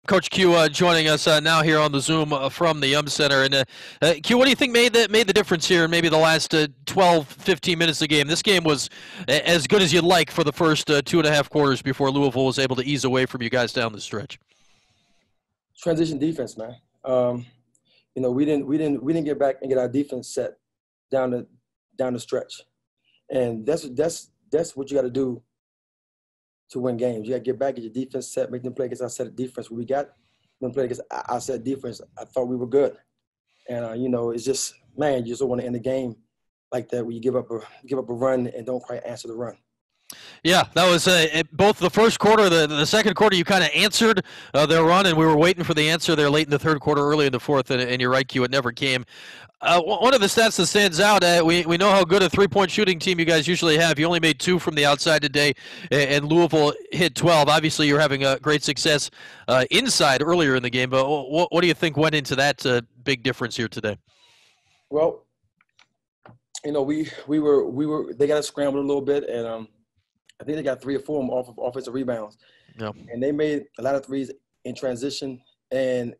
Coach Q joining us now here on the Zoom from the Yum Center. And Q, what do you think made the difference here in maybe the last 12, 15 minutes of the game? This game was as good as you'd like for the first 2.5 quarters before Louisville was able to ease away from you guys down the stretch. Transition defense, man. We didn't get back and get our defense set down the stretch, and that's what you got to do to win games. You got to get back, get your defense set, make them play against our set of defense. When we got them play against our set defense, I thought we were good. And, it's just, man, you just don't want to end the game like that where you give up a run and don't quite answer the run. Yeah, that was both the first quarter, the second quarter. You kind of answered their run, and we were waiting for the answer there late in the third quarter, early in the fourth, and you're right, Q, it never came. One of the stats that stands out, we know how good a three-point shooting team you guys usually have. You only made 2 from the outside today, and Louisville hit 12. Obviously, you're having great success inside earlier in the game, but what do you think went into that big difference here today? Well, we were they got to scramble a little bit, and I think they got 3 or 4 of them off of offensive rebounds. Yeah. And they made a lot of threes in transition and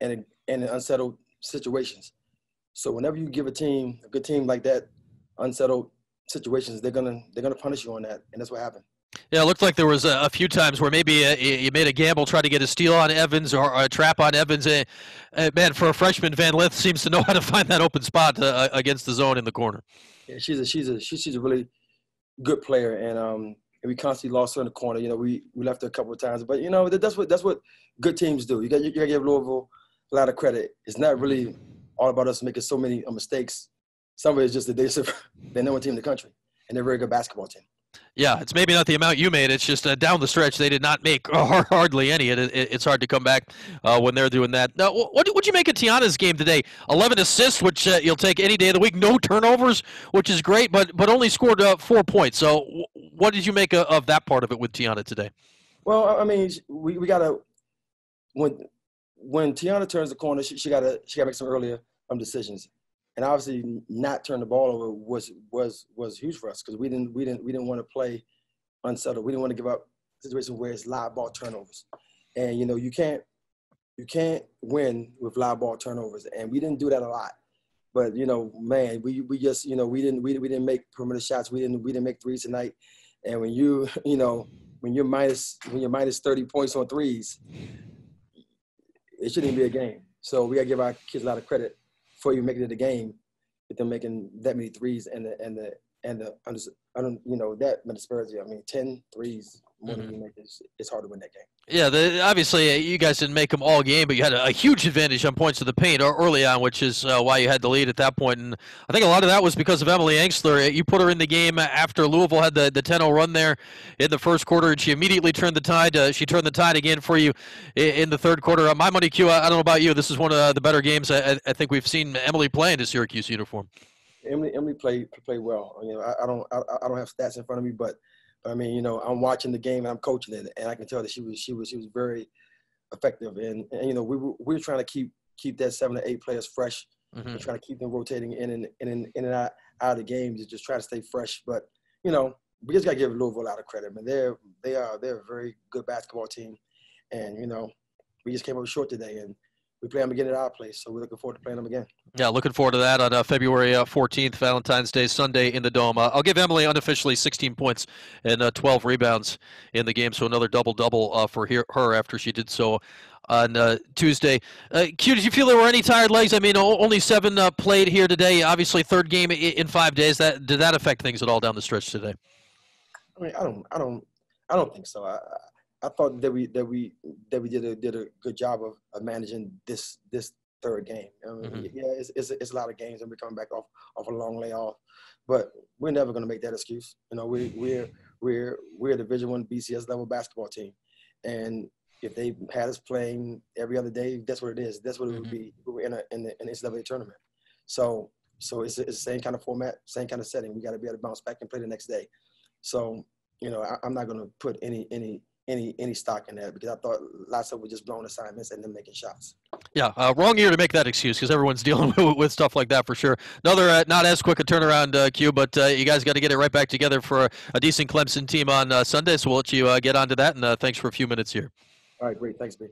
in unsettled situations. So whenever you give a good team like that, unsettled situations, they're gonna punish you on that, and that's what happened. Yeah, it looked like there was a few times where maybe you made a gamble, tried to get a steal on Evans or a trap on Evans. Man, for a freshman, Van Lith seems to know how to find that open spot against the zone in the corner. Yeah, she's a really good player, and we constantly lost her in the corner. We left her a couple of times, but that's what good teams do. You got to give Louisville a lot of credit. It's not really all about us making so many mistakes. Some of it is just that they're number 1 team in the country, and they're a very good basketball team. Yeah, it's maybe not the amount you made. It's just down the stretch they did not make hardly any. It's hard to come back when they're doing that. Now, what'd you make of Tiana's game today? 11 assists, which you'll take any day of the week. No turnovers, which is great, but only scored 4 points. So what did you make of that part of it with Tiana today? Well, I mean, we got to when Tiana turns the corner, she got to make some earlier decisions. And obviously, not turn the ball over was huge for us because we didn't want to play unsettled. We didn't want to give up a situation where it's live ball turnovers, and you can't win with live ball turnovers, and we didn't do that a lot. But man, we just we didn't make perimeter shots. We didn't make threes tonight, and when you're minus 30 points on threes, it shouldn't be a game. So we gotta give our kids a lot of credit for even making it a game, with them making that many threes and that many disparity. I mean, 10 threes more than we make it's hard to win that game. Yeah, obviously you guys didn't make them all game, but you had a huge advantage on points to the paint early on, which is why you had the lead at that point. And I think a lot of that was because of Emily Angstler. You put her in the game after Louisville had the 10-0 run there in the first quarter, and she immediately turned the tide. She turned the tide again for you in the third quarter. My money, Q, I don't know about you. This is one of the better games I think we've seen Emily play in a Syracuse uniform. Emily played well. I don't have stats in front of me, but I mean, I'm watching the game and I'm coaching it, and I can tell that she was very effective. And we were trying to keep that 7 to 8 players fresh, and trying to keep them rotating in and out of the games, just try to stay fresh. But we just got to give Louisville a lot of credit, man. They're a very good basketball team, and we just came up short today, and we play them again at our place, so we're looking forward to playing them again. Yeah, looking forward to that on February 14th, Valentine's Day, Sunday in the Dome. I'll give Emily unofficially 16 points and 12 rebounds in the game, so another double-double for her after she did so on Tuesday. Q, did you feel there were any tired legs? I mean, only 7 played here today. Obviously, third game in 5 days. Did that affect things at all down the stretch today? I mean, I don't think so. I thought that we did a good job of managing this third game. I mean, yeah, it's a lot of games, and we're coming back off a long layoff, but we're never going to make that excuse. We're a Division I BCS level basketball team, and if they had us playing every other day, that's what it is. That's what it would be if we were in the NCAA tournament. So it's the same kind of format, same kind of setting. We got to be able to bounce back and play the next day. So I'm not going to put any stock in that because I thought lots of it was just blowing assignments and then making shots. Yeah, wrong year to make that excuse because everyone's dealing with stuff like that for sure. Another not as quick a turnaround, Q, but you guys got to get it right back together for a decent Clemson team on Sunday, so we'll let you get on to that, and thanks for a few minutes here. All right, great. Thanks, B.